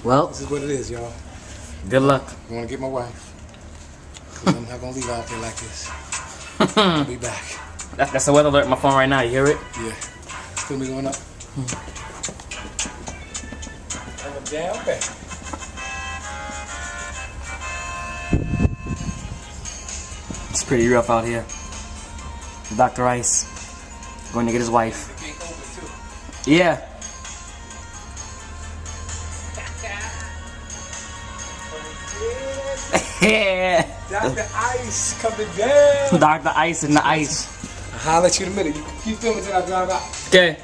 Well, this is what it is, y'all. good luck. I want to get my wife. 'Cause I'm not gonna leave out there like this. I'll be back. That's the weather alert on my phone right now. You hear it? Yeah. Feel me going up? I'm a damn back. It's pretty rough out here. Dr. Ice going to get his wife. Yeah. Yeah. Dr. Ice coming down. Dr. Ice in the ice. I'll holler at you in a minute. You keep filming till I drive out. Okay.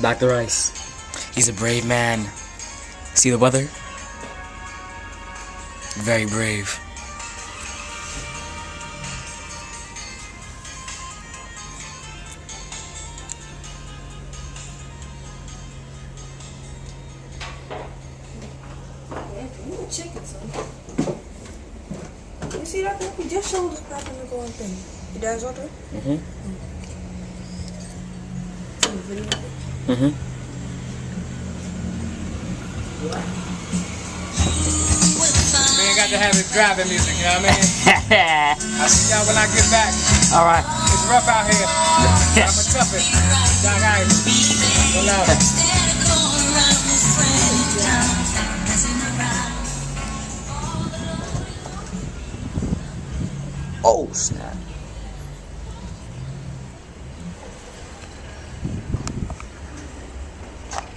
Dr. Ice. He's a brave man. See the weather? Very brave. Chicken, son. You see that? We just showed us popping the going thing. Your dad's out there? Mm-hmm. Mm-hmm. Man, got to have his driving music, you know what I mean? I'll see y'all when I get back. Alright. It's rough out here. I'm a toughie. Doc Ice. Go loud. Oh, snap.